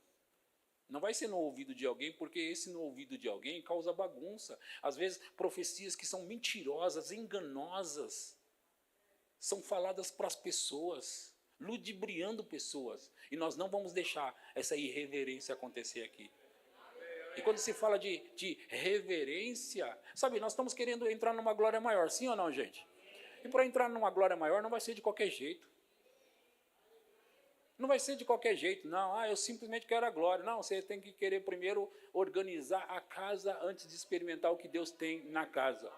Não vai ser no ouvido de alguém, porque esse no ouvido de alguém causa bagunça. Às vezes, profecias que são mentirosas, enganosas, são faladas para as pessoas, ludibriando pessoas. E nós não vamos deixar essa irreverência acontecer aqui. E quando se fala de reverência, sabe, nós estamos querendo entrar numa glória maior, sim ou não, gente? E para entrar numa glória maior não vai ser de qualquer jeito. Não vai ser de qualquer jeito, não. Eu simplesmente quero a glória. Não, você tem que querer primeiro organizar a casa antes de experimentar o que Deus tem na casa.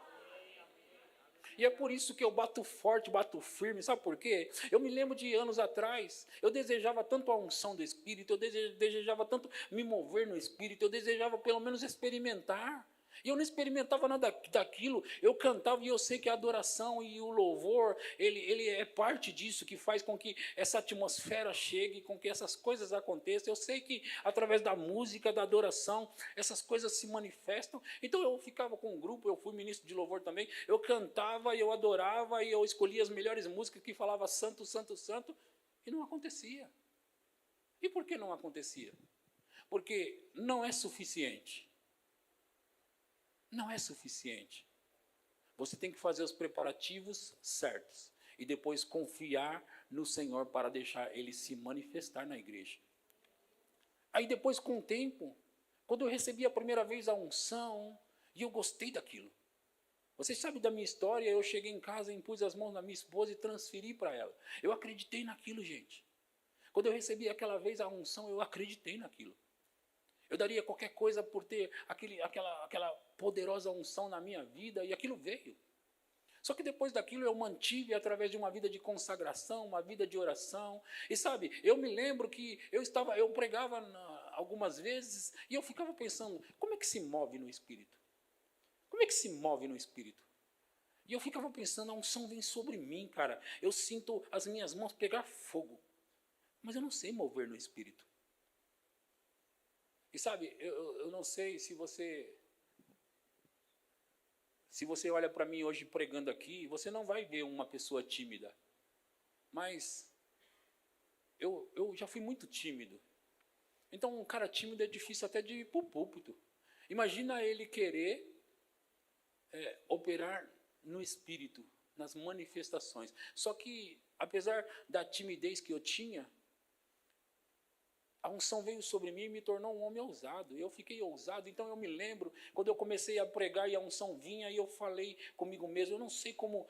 E é por isso que eu bato forte, bato firme. Sabe por quê? Eu me lembro de anos atrás, eu desejava tanto a unção do Espírito, eu desejava tanto me mover no Espírito, eu desejava pelo menos experimentar. E eu não experimentava nada daquilo, eu cantava, e eu sei que a adoração e o louvor, ele é parte disso, que faz com que essa atmosfera chegue, com que essas coisas aconteçam. Eu sei que através da música, da adoração, essas coisas se manifestam. Então eu ficava com um grupo, eu fui ministro de louvor também, eu cantava, eu adorava, e eu escolhia as melhores músicas que falava santo, santo, santo, e não acontecia. E por que não acontecia? Porque não é suficiente. Não é suficiente. Você tem que fazer os preparativos certos e depois confiar no Senhor para deixar Ele se manifestar na igreja. Aí depois, com o tempo, quando eu recebi a primeira vez a unção, e eu gostei daquilo. Vocês sabem da minha história, eu cheguei em casa, impus as mãos na minha esposa e transferi para ela. Eu acreditei naquilo, gente. Quando eu recebi aquela vez a unção, eu acreditei naquilo. Eu daria qualquer coisa por ter aquela poderosa unção na minha vida, e aquilo veio. Só que depois daquilo eu mantive através de uma vida de consagração, uma vida de oração. E sabe, eu me lembro que eu pregava algumas vezes e eu ficava pensando, como é que se move no Espírito? Como é que se move no Espírito? E eu ficava pensando, a unção vem sobre mim, cara. Eu sinto as minhas mãos pegar fogo. Mas eu não sei mover no Espírito. E sabe, eu não sei se você olha para mim hoje pregando aqui, você não vai ver uma pessoa tímida. Mas eu já fui muito tímido. Então um cara tímido é difícil até de ir para o púlpito. Imagina ele querer operar no Espírito, nas manifestações. Só que apesar da timidez que eu tinha, a unção veio sobre mim e me tornou um homem ousado. Eu fiquei ousado, então eu me lembro, quando eu comecei a pregar e a unção vinha, e eu falei comigo mesmo, eu não sei como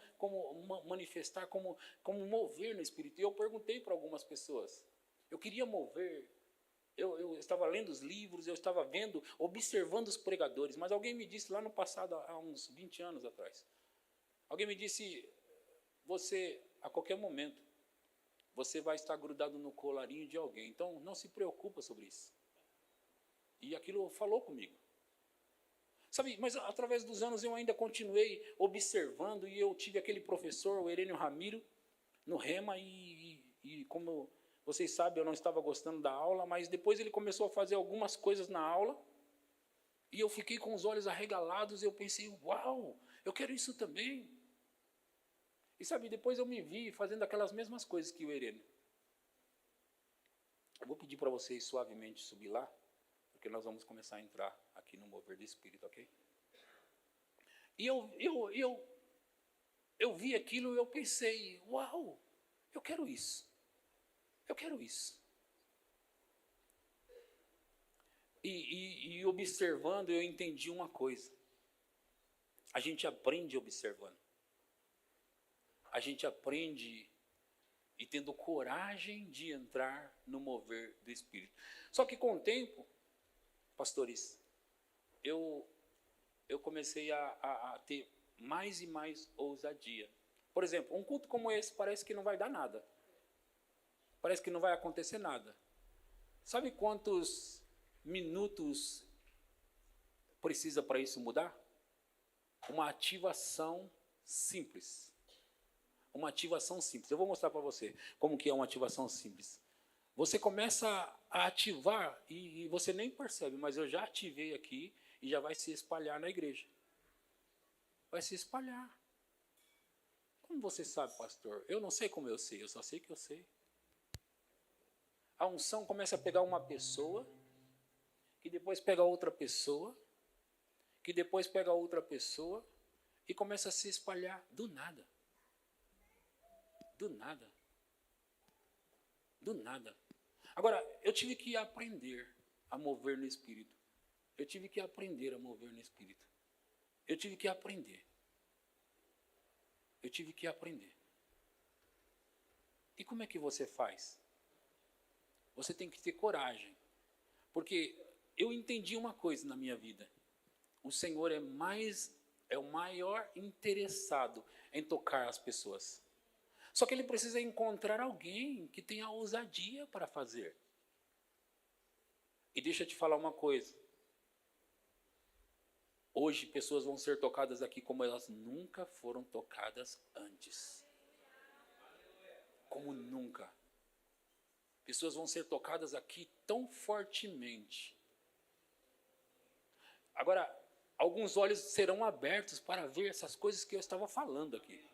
manifestar, como mover no Espírito. E eu perguntei para algumas pessoas, eu queria mover, eu estava lendo os livros, eu estava vendo, observando os pregadores, mas alguém me disse lá no passado, há uns 20 anos atrás, alguém me disse, você, a qualquer momento, você vai estar grudado no colarinho de alguém. Então, não se preocupa sobre isso. E aquilo falou comigo. Sabe, mas através dos anos eu ainda continuei observando e eu tive aquele professor, o Herênio Ramiro, no Rema e como vocês sabem, eu não estava gostando da aula, mas depois ele começou a fazer algumas coisas na aula e eu fiquei com os olhos arregalados e eu pensei, uau, eu quero isso também. E sabe, depois eu me vi fazendo aquelas mesmas coisas que o Herênio. Eu vou pedir para vocês suavemente subir lá, porque nós vamos começar a entrar aqui no mover do Espírito, ok? E eu vi aquilo e eu pensei, uau, eu quero isso. Eu quero isso. E observando, eu entendi uma coisa. A gente aprende observando. A gente aprende e tendo coragem de entrar no mover do Espírito. Só que com o tempo, pastores, eu comecei a ter mais e mais ousadia. Por exemplo, um culto como esse parece que não vai dar nada. Parece que não vai acontecer nada. Sabe quantos minutos precisa para isso mudar? Uma ativação simples. Uma ativação simples. Eu vou mostrar para você como que é uma ativação simples. Você começa a ativar e você nem percebe, mas eu já ativei aqui e já vai se espalhar na igreja. Vai se espalhar. Como você sabe, pastor? Eu não sei como eu sei, eu só sei que eu sei. A unção começa a pegar uma pessoa, que depois pega outra pessoa, que depois pega outra pessoa e começa a se espalhar do nada. Do nada. Do nada. Agora, eu tive que aprender a mover no Espírito. Eu tive que aprender a mover no Espírito. Eu tive que aprender. Eu tive que aprender. E como é que você faz? Você tem que ter coragem. Porque eu entendi uma coisa na minha vida. O Senhor é o maior interessado em tocar as pessoas. Só que ele precisa encontrar alguém que tenha ousadia para fazer. E deixa eu te falar uma coisa. Hoje pessoas vão ser tocadas aqui como elas nunca foram tocadas antes. Como nunca. Pessoas vão ser tocadas aqui tão fortemente. Agora, alguns olhos serão abertos para ver essas coisas que eu estava falando aqui.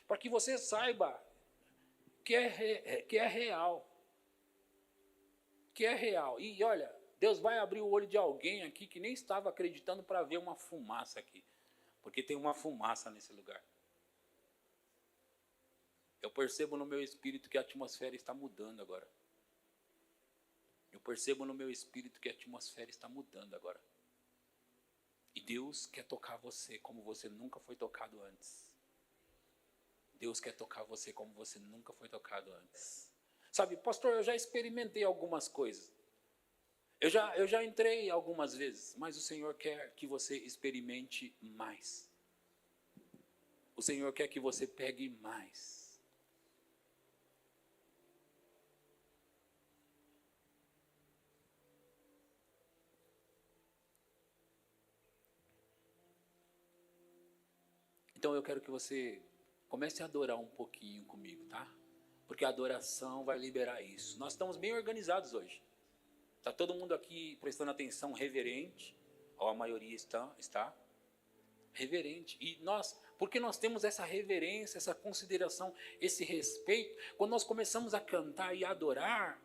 Para que você saiba que é real. Que é real. E olha, Deus vai abrir o olho de alguém aqui que nem estava acreditando para ver uma fumaça aqui. Porque tem uma fumaça nesse lugar. Eu percebo no meu espírito que a atmosfera está mudando agora. Eu percebo no meu espírito que a atmosfera está mudando agora. E Deus quer tocar você como você nunca foi tocado antes. Deus quer tocar você como você nunca foi tocado antes. Sabe, pastor, eu já experimentei algumas coisas. Eu já entrei algumas vezes, mas o Senhor quer que você experimente mais. O Senhor quer que você pegue mais. Então eu quero que você comece a adorar um pouquinho comigo, tá? Porque a adoração vai liberar isso. Nós estamos bem organizados hoje. Está todo mundo aqui prestando atenção reverente, ou a maioria está reverente. E porque nós temos essa reverência, essa consideração, esse respeito, quando nós começamos a cantar e a adorar,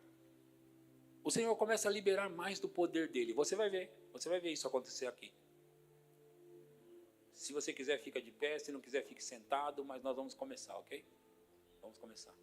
o Senhor começa a liberar mais do poder dele. Você vai ver isso acontecer aqui. Se você quiser, fica de pé. Se não quiser, fique sentado. Mas nós vamos começar, ok? Vamos começar.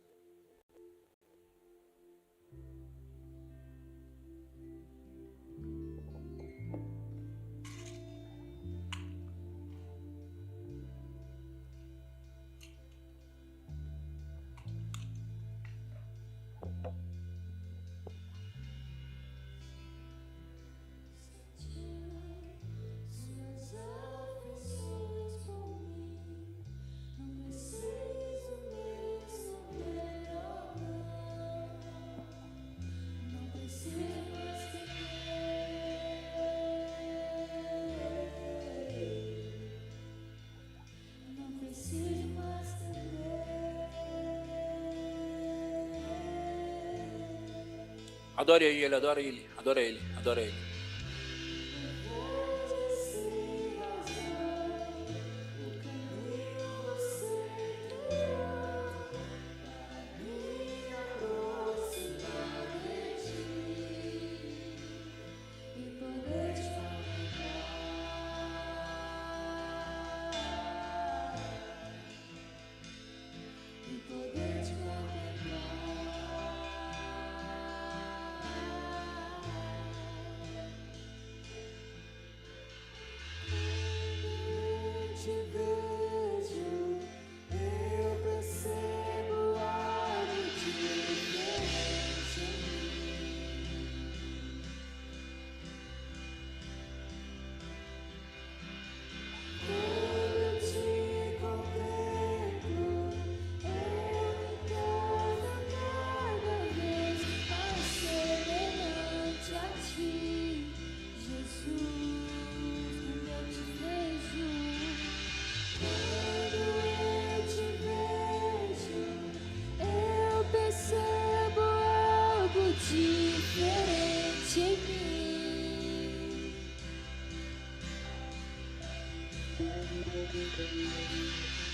Adore ele, adore ele, adore ele, adore ele.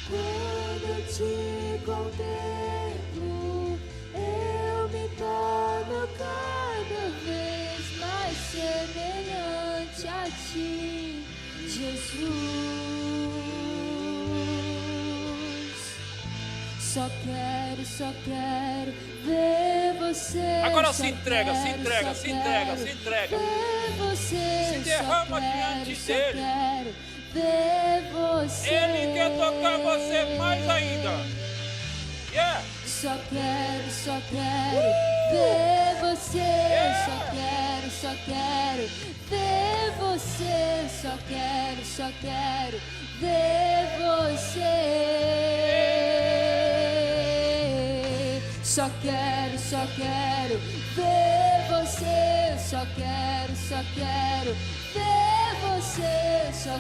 Quando eu te contemplo, eu me torno cada vez mais semelhante a ti, Jesus. Só quero ver você. Agora se entrega, se entrega, se entrega, se entrega. Ver você. Se derrama diante dele. Ver você. Ele quer tocar você mais ainda. Yeah. Só quero ver você. Yeah. Só quero ver você. Só quero ver você. Só quero ver você. Só quero ver você. Só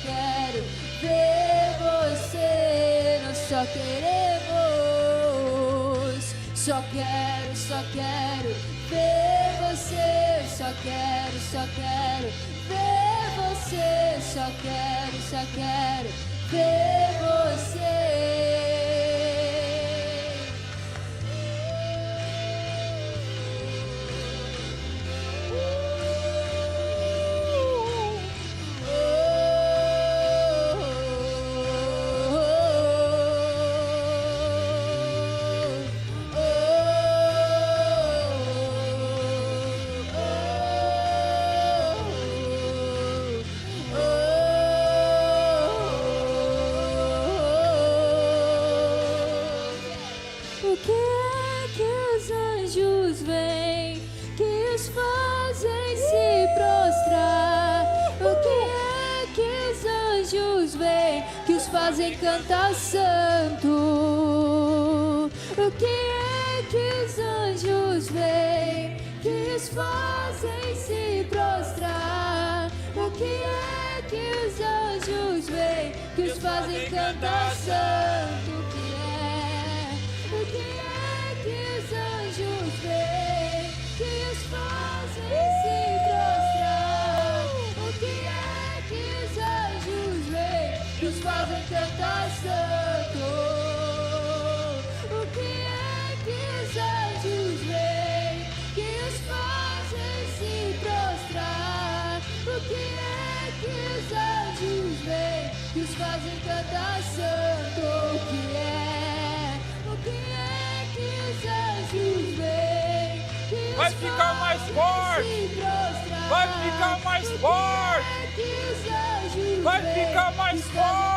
quero ver você. Nós só queremos. Só quero ver você. Só quero ver você. Só quero ver você. O que é que os anjos vêm, que os fazem se prostrar? O que é que os anjos vêm, que os fazem cantar santo? O que é que os anjos vêm, que os fazem se prostrar? O que é que os anjos vêm, que os fazem cantar santo? O que é que os anjos veem, que os fazem se prostrar? O que é que os anjos veem, que os fazem cantar santo? O que é que os anjos veem, que os fazem se prostrar? O que é que os anjos veem? vai ficar mais forte, vai ficar mais forte, vai ficar mais forte.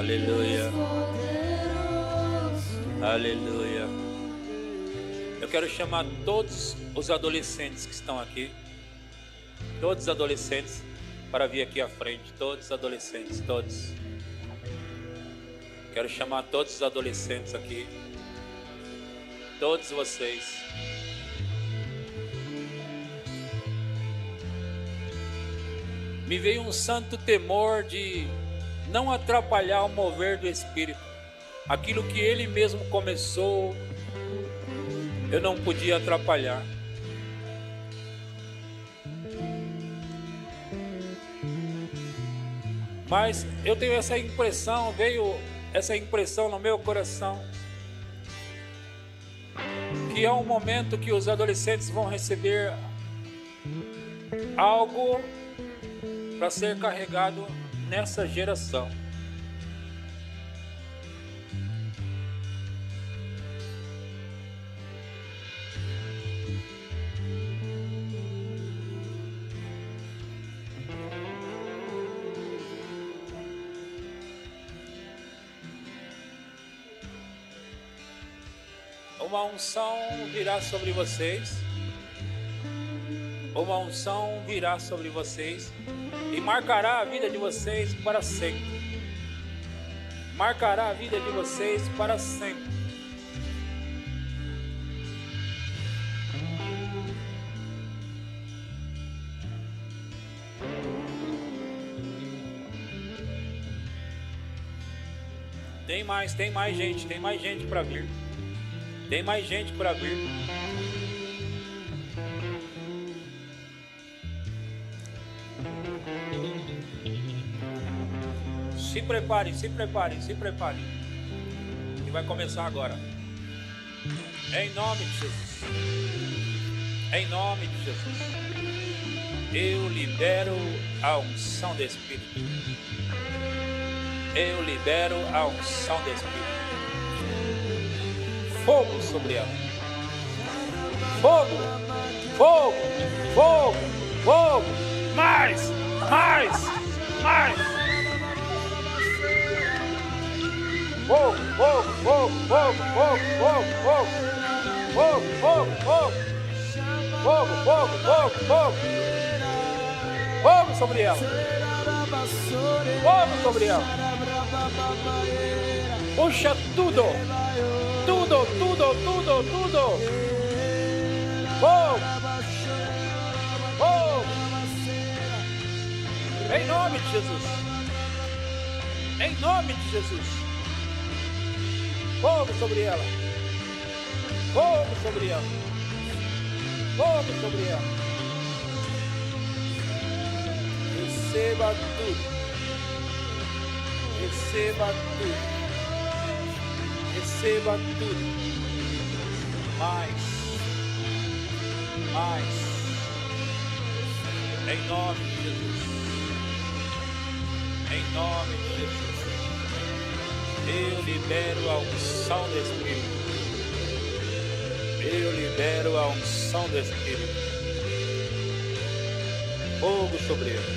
Aleluia. Aleluia. Eu quero chamar todos os adolescentes que estão aqui. Todos os adolescentes para vir aqui à frente. Todos os adolescentes, todos. Quero chamar todos os adolescentes aqui. Todos vocês. Me veio um santo temor de não atrapalhar o mover do Espírito. Aquilo que Ele mesmo começou, eu não podia atrapalhar. Mas eu tenho essa impressão, veio essa impressão no meu coração, que é um momento que os adolescentes vão receber algo para ser carregado nessa geração. Uma unção virá sobre vocês. Uma unção virá sobre vocês e marcará a vida de vocês para sempre. Marcará a vida de vocês para sempre. Tem mais gente para vir. Tem mais gente para vir. Se preparem. E vai começar agora. Em nome de Jesus. Em nome de Jesus. Eu libero a unção do Espírito. Eu libero a unção do Espírito. Fogo sobre ela. Fogo. Mais. Fogo. Fogo sobre ela. Fogo sobre ela. Puxa tudo. Fogo. Em nome de Jesus. Em nome de Jesus. Fogo sobre ela. Fogo sobre ela. Fogo sobre ela. Receba tudo. Receba tudo. Receba tudo. Mais. Em nome de Jesus. Em nome de Jesus. Eu libero a unção do Espírito. Eu libero a unção do Espírito. Fogo sobre ele.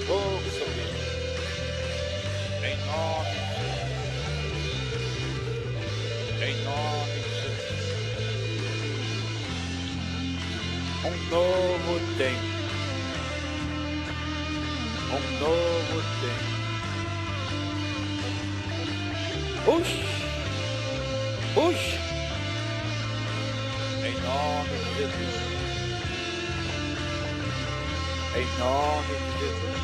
Fogo sobre ele. Em nome de Jesus. Em nome de Jesus. Um novo tempo. Um novo tempo. Puxa. Em nome de Jesus. Em nome de Jesus.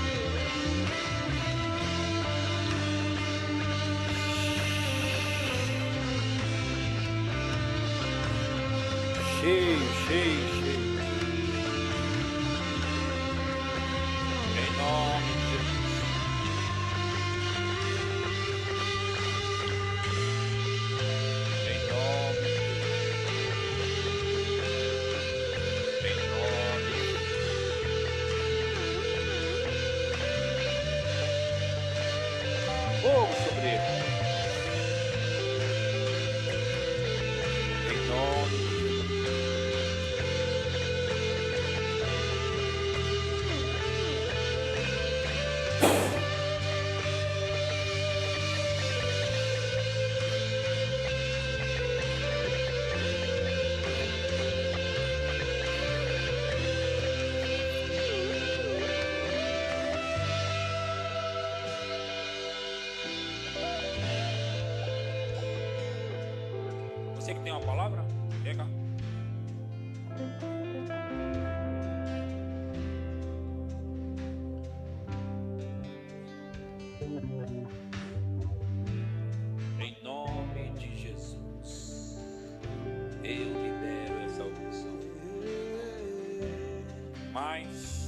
Cheio. Em nome de Jesus. Em nome de Jesus. Em nome de Jesus. Fogo sobre ele. Em nome de Jesus. Vem cá. Em nome de Jesus, eu libero essa unção. Mais.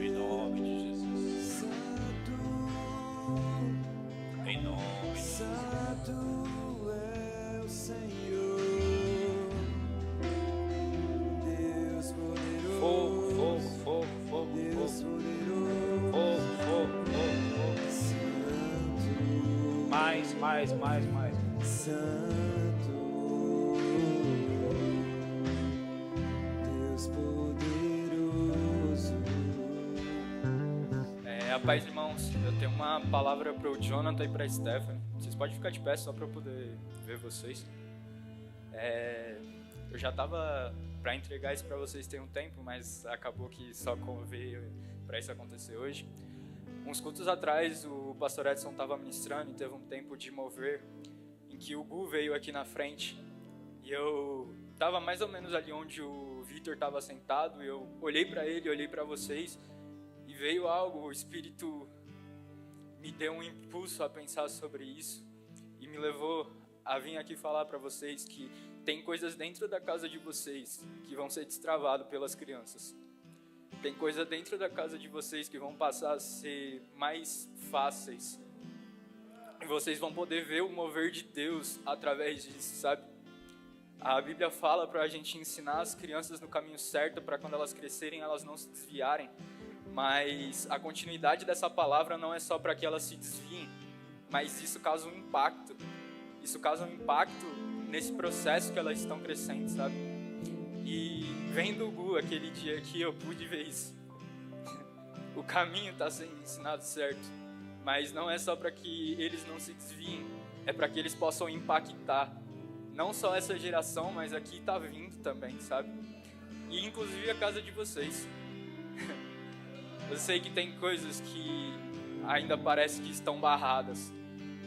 Em nome de Jesus. Em nome de Jesus. É o Senhor, Deus poderoso, Fogo. Deus poderoso, Fogo. Mais. Santo, Deus poderoso. A paz, irmãos. Eu tenho uma palavra para o Jonathan e para a Stephanie. Vocês podem ficar de pé só para eu poder ver vocês. Eu já estava para entregar isso para vocês tem um tempo, mas acabou que só veio para isso acontecer hoje. Uns cultos atrás, o pastor Edson estava ministrando e teve um tempo de mover em que o Gu veio aqui na frente e eu estava mais ou menos ali onde o Vitor estava sentado e eu olhei para ele, olhei para vocês e veio algo, o Espírito me deu um impulso a pensar sobre isso e me levou a vir aqui falar para vocês que tem coisas dentro da casa de vocês que vão ser destravadas pelas crianças. Tem coisa dentro da casa de vocês que vão passar a ser mais fáceis. E vocês vão poder ver o mover de Deus através disso, sabe? A Bíblia fala para a gente ensinar as crianças no caminho certo, para quando elas crescerem elas não se desviarem. Mas a continuidade dessa palavra não é só para que elas se desviem, mas isso causa um impacto. Isso causa um impacto nesse processo que elas estão crescendo, sabe? E vendo o Gu aquele dia aqui, eu pude ver isso. O caminho está sendo ensinado certo, mas não é só para que eles não se desviem, é para que eles possam impactar não só essa geração, mas aqui está vindo também, sabe? E inclusive a casa de vocês. Eu sei que tem coisas que ainda parece que estão barradas,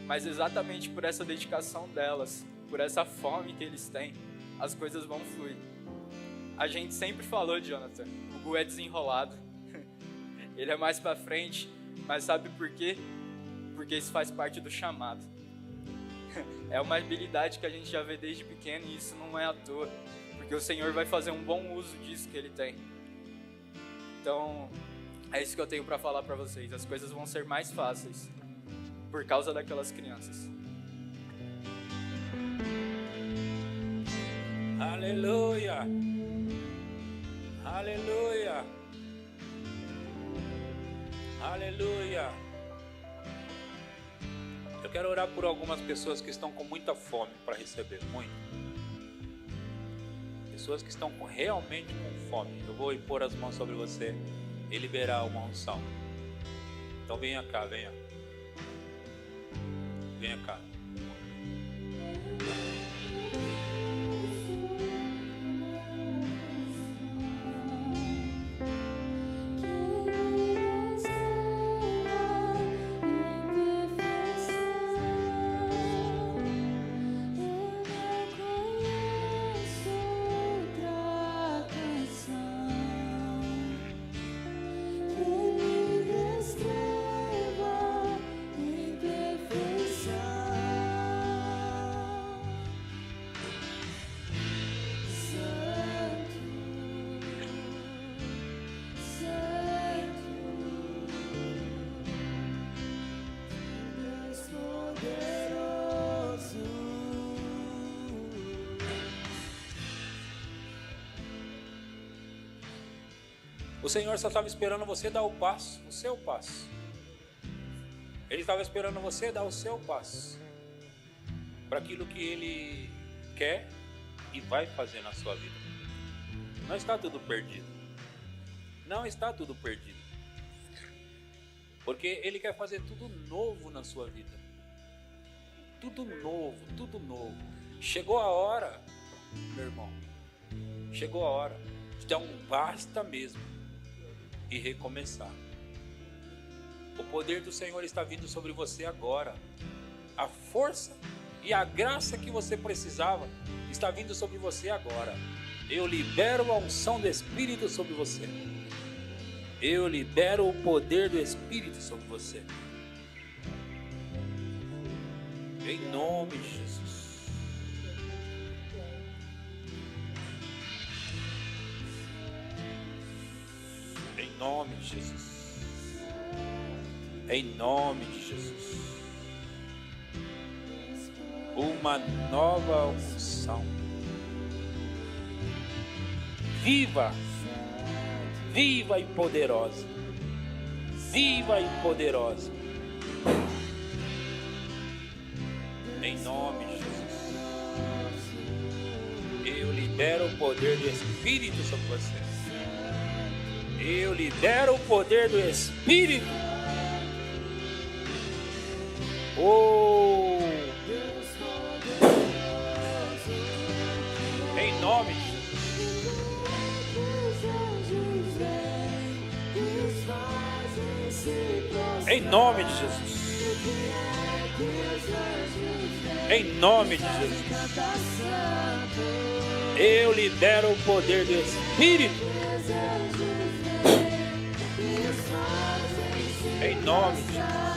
mas exatamente por essa dedicação delas, por essa fome que eles têm, as coisas vão fluir. A gente sempre falou, Jonathan, o Gu é desenrolado, ele é mais pra frente, mas sabe por quê? Porque isso faz parte do chamado. É uma habilidade que a gente já vê desde pequeno e isso não é à toa, porque o Senhor vai fazer um bom uso disso que Ele tem. Então, é isso que eu tenho pra falar pra vocês, as coisas vão ser mais fáceis por causa daquelas crianças. Aleluia. Aleluia. Aleluia. Eu quero orar por algumas pessoas que estão com muita fome para receber, muito. Pessoas que estão realmente com fome. Eu vou impor as mãos sobre você e liberar uma unção. Então venha cá, venha. Venha cá. O Senhor só estava esperando você dar o passo, o seu passo. Ele estava esperando você dar o seu passo para aquilo que Ele quer e vai fazer na sua vida. Não está tudo perdido. Não está tudo perdido. Porque Ele quer fazer tudo novo na sua vida. tudo novo, tudo novo. Chegou a hora, meu irmão, chegou a hora de dar um basta mesmo e recomeçar. O poder do Senhor está vindo sobre você agora. A força e a graça que você precisava está vindo sobre você agora. Eu libero a unção do Espírito sobre você. Eu libero o poder do Espírito sobre você. Em nome de Jesus. Em nome de Jesus. Em nome de Jesus. Uma nova unção. Viva, viva e poderosa. Viva e poderosa. Em nome de Jesus. Eu libero o poder do Espírito sobre você. Eu libero o poder do Espírito. Oh! Em nome de Jesus. Em nome de Jesus. Em nome de Jesus. Eu libero o poder do Espírito. Em nome de Jesus.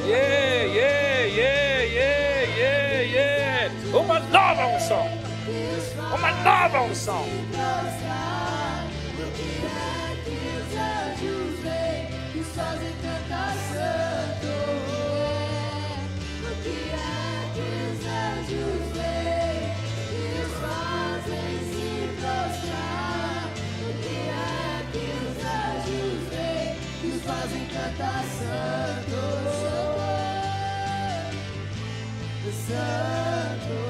Yeah, yeah, yeah, yeah, yeah, yeah. Uma nova unção. Uma nova unção. Fazem cantar santo, santo.